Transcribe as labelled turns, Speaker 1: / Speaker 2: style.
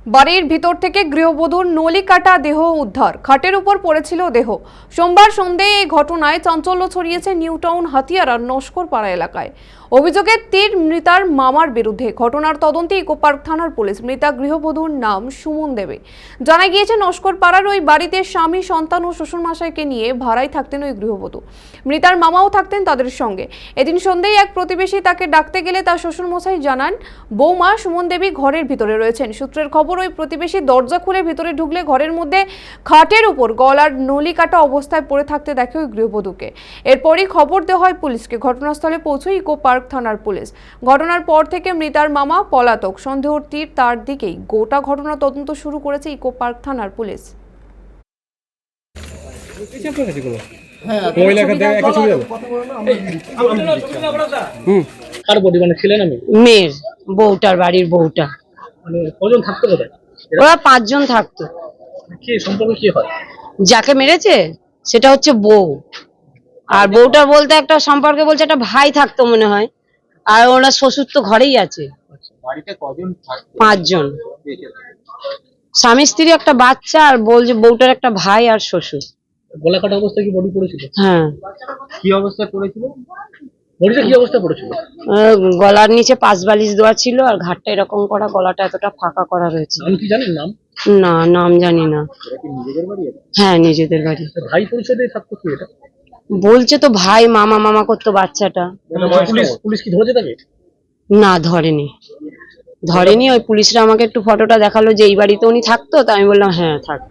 Speaker 1: বাড়ির ভিতর থেকে গৃহবধূর নলি কাটা দেহ উদ্ধার, খাটের উপর পড়েছিল দেহ। সোমবার সন্ধ্যায় এই ঘটনায় চাঞ্চল্য ছড়িয়েছে নিউ টাউন হাতিয়ারার নস্করপাড়া এলাকায়। অভিযোগের তীর মৃতার মামার বিরুদ্ধে। ঘটনার তদন্তে ইকোপার্ক থানার পুলিশ। মৃতা গৃহবধূর নাম সুমন দেবী। জানা গিয়েছে নস্করপাড়ার ওই বাড়িতে স্বামী, সন্তান ও শ্বশুরমশাইকে নিয়ে ভাড়ায় থাকতেন ওই গৃহবধূ। মৃতার মামাও থাকতেন তাদের সঙ্গে। এদিন সন্ধ্যায় এক প্রতিবেশী তাকে ডাকতে গেলে তার শ্বশুরমশাই জানান বৌমা সুমন দেবী ঘরের ভিতরে রয়েছেন। সূত্রের খবর, ওই প্রতিবেশী দরজা খুলে ভিতরে ঢুকলে ঘরের মধ্যে খাটের উপর গলার নলি কাটা অবস্থায় পড়ে থাকতে দেখে ওই গৃহবধূকে। এরপরই খবর দেওয়া হয় পুলিশকে। ঘটনাস্থলে পৌঁছয় ইকো পার্ক থানার পুলিশ। ঘটনার পর থেকে মৃতার মামা পলাতক। সন্দেহের তীর তার দিকেই। গোটা ঘটনা তদন্ত শুরু করেছে ইকো পার্ক থানার পুলিশ।
Speaker 2: মেয়ের বউটার বাড়ির বউটা।
Speaker 3: কজন থাকতো কোথায়?
Speaker 2: ওরা 5 জন থাকতো।
Speaker 3: কি সম্পর্ক কি হয়?
Speaker 2: যাকে মেরেছে সেটা হচ্ছে বউ, আর বউটা বলতে একটা সম্পর্কে বলছে একটা ভাই থাকতো মনে হয়, আর ওনার শ্বশুর তো ঘরেই আছে।
Speaker 3: বাড়িতে কজন থাকতো?
Speaker 2: 5 জন, স্বামী স্ত্রী, একটা বাচ্চা, আর বলছে বউটার একটা ভাই আর শ্বশুর।
Speaker 3: গলা কাটা অবস্থায় কি বডি পড়েছিল?
Speaker 2: হ্যাঁ,
Speaker 3: কি অবস্থায় পড়েছিল? বডিটা কি অবস্থায় পড়েছিল?
Speaker 2: গলার নিচে 5 বালিশ দেওয়া ছিল, আর ঘাটটা এরকম করা, গলাটা এতটা ফাঁকা করা রয়েছে।
Speaker 3: নাম কি জানেন? নাম?
Speaker 2: না, নাম জানি না।
Speaker 3: এটা কি নিজেদের বাড়ি?
Speaker 2: হ্যাঁ, নিজেদের বাড়ি।
Speaker 3: ভাই পরিচয় দিয়ে থাকতো কি এটা?
Speaker 2: বলছে তো ভাই, মামা মামা করতো বাচ্চাটা।
Speaker 3: পুলিশ কি ধরেছে তাকে?
Speaker 2: না, ধরেনি। ওই পুলিশরা আমাকে একটু ফটোটা দেখালো যে এই বাড়িতে উনি থাকতো, তা আমি বললাম হ্যাঁ থাক।